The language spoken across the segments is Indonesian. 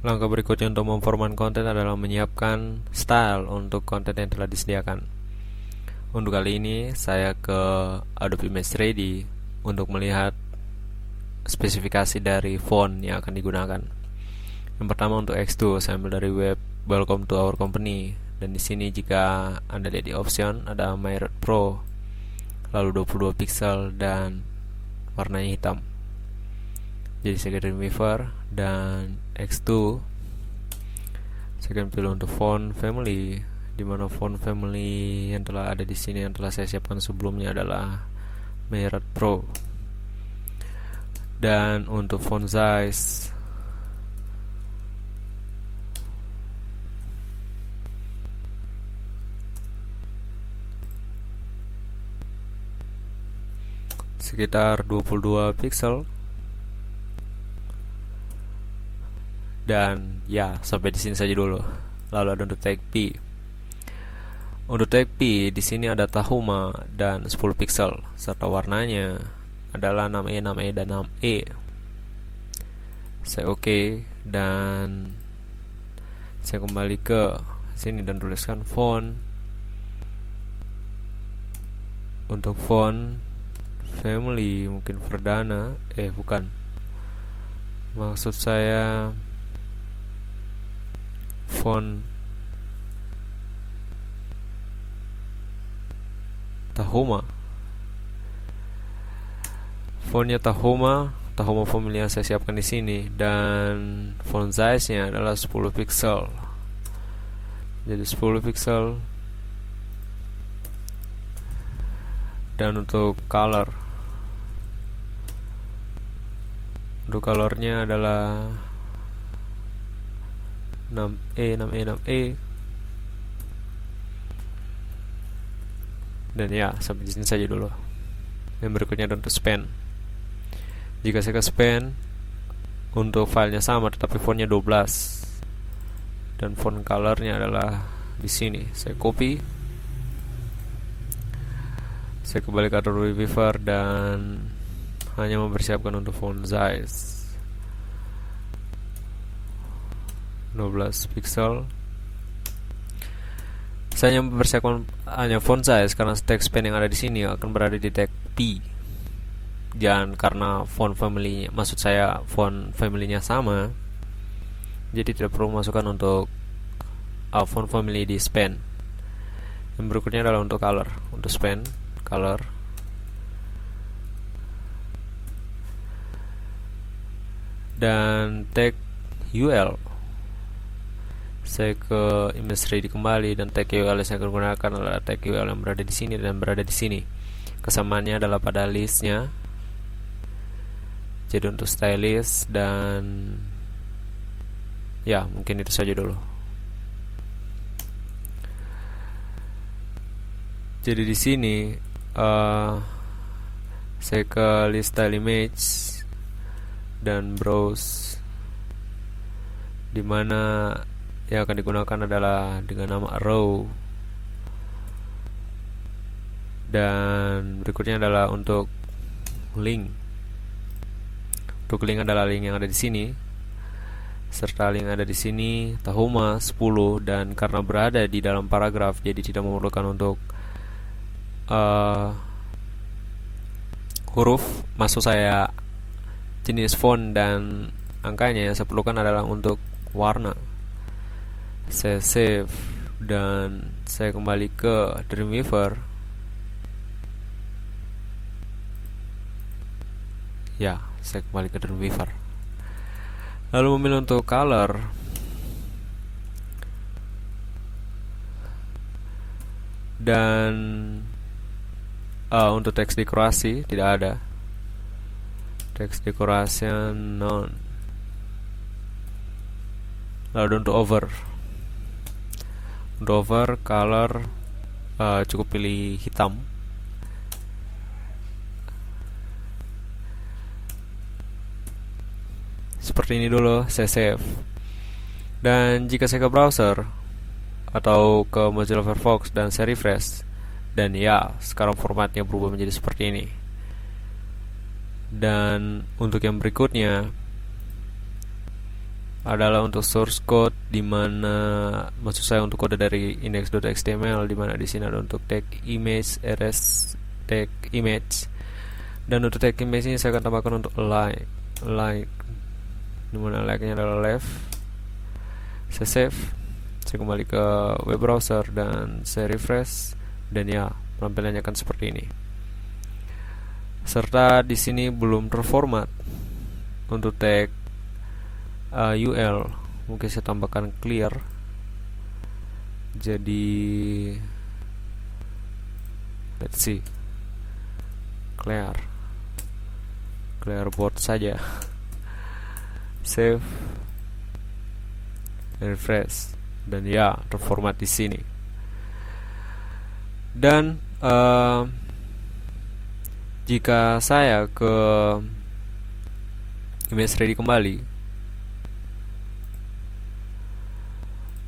Langkah berikutnya untuk memformat konten adalah menyiapkan style untuk konten yang telah disediakan. Untuk kali ini saya ke Adobe Image Ready untuk melihat spesifikasi dari font yang akan digunakan. Yang pertama untuk X2 saya ambil dari web Welcome to Our Company, dan di sini jika Anda lihat di option ada MyRed Pro, lalu 22 pixel dan warnanya hitam. Jadi saya ke Dreamweaver dan X2 saya akan pilih untuk font family, di mana font family yang telah ada di sini yang telah saya siapkan sebelumnya adalah MyRed Pro. Dan untuk font size sekitar 22 pixel. Dan ya, sampai di sini saja dulu. Lalu ada untuk tag P. Untuk tag P di sini ada Tahuma dan 10 pixel serta warnanya adalah 6E, 6E dan 6E. Saya oke dan saya kembali ke sini dan tuliskan font. Untuk font family mungkin Verdana, bukan. Maksud saya font Tahoma. Fontnya Tahoma family yang saya siapkan di sini, dan font size-nya adalah 10 pixel. Jadi 10 pixel. Dan untuk color, untuk colornya adalah 6E, 6E, 6E. Dan ya, sampai di sini saja dulu. Yang berikutnya ada untuk span. Jika saya ke span, untuk filenya sama tetapi fontnya 12 dan font colornya adalah di sini. Saya copy, saya kembali ke Adobe Weaver dan hanya mempersiapkan untuk font size 12 pixel. Saya mempersiapkan hanya font size karena text span yang ada di sini akan berada di tag P. Dan karena font family, maksud saya font family-nya sama, jadi tidak perlu masukkan untuk font family di span. Yang berikutnya adalah untuk color. Untuk span, color. Dan tag UL. Saya ke Image Ready kembali dan tag UL yang saya akan gunakan adalah tag UL yang berada di sini dan berada di sini. Kesamaannya adalah pada listnya. Jadi untuk stylist dan ya, mungkin itu saja dulu. Jadi di sini saya ke list style image dan browse, dimana yang akan digunakan adalah dengan nama row. Dan berikutnya adalah untuk link. Untuk link adalah link yang ada di sini, serta link yang ada di sini Tahoma 10, dan karena berada di dalam paragraf jadi tidak memerlukan untuk huruf, maksud saya jenis font dan angkanya. Yang saya perlukan adalah untuk warna. Saya save dan saya kembali ke Dreamweaver. Ya, saya kembali ke Dreamweaver. Lalu memilih untuk color. Dan untuk teks dekorasi tidak ada. Teks dekorasi non. Lalu untuk over. Untuk over color cukup pilih hitam. Seperti ini dulu, saya save. Dan jika saya ke browser atau ke Mozilla Firefox dan saya refresh, dan ya, sekarang formatnya berubah menjadi seperti ini. Dan untuk yang berikutnya adalah untuk source code, di mana maksud saya untuk kode dari index.html, di mana di sini ada untuk tag image, rs tag image, dan untuk tag image ini saya akan tambahkan untuk like, di mana like-nya adalah left. Saya save, saya kembali ke web browser dan saya refresh, dan ya, tampilannya akan seperti ini. Serta di sini belum terformat untuk tag UL, mungkin saya tambahkan clear, jadi let's see, clear board saja. Save, refresh, dan ya, terformat di sini. Dan jika saya ke image ready kembali,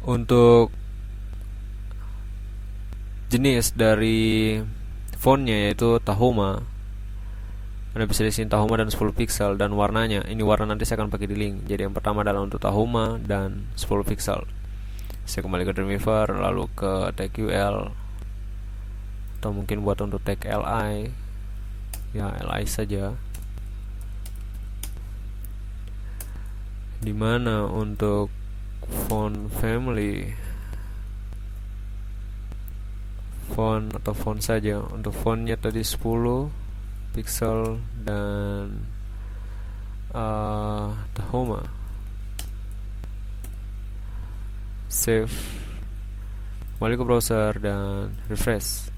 untuk jenis dari fontnya yaitu Tahoma, Anda bisa di sini Tahoma dan 10 pixel, dan warnanya, ini warna nanti saya akan pakai di link. Jadi yang pertama adalah untuk Tahoma dan 10 pixel. Saya kembali ke Dreamweaver, lalu ke tag UL, atau mungkin buat untuk tag LI, ya LI saja. Dimana untuk font family, font atau font saja, untuk fontnya tadi 10 pixel dan Tahoma. Save, kembali ke browser dan refresh,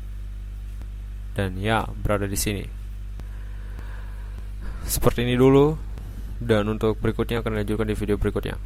dan ya, berada di sini. Seperti ini dulu, dan untuk berikutnya akan dilanjutkan di video berikutnya.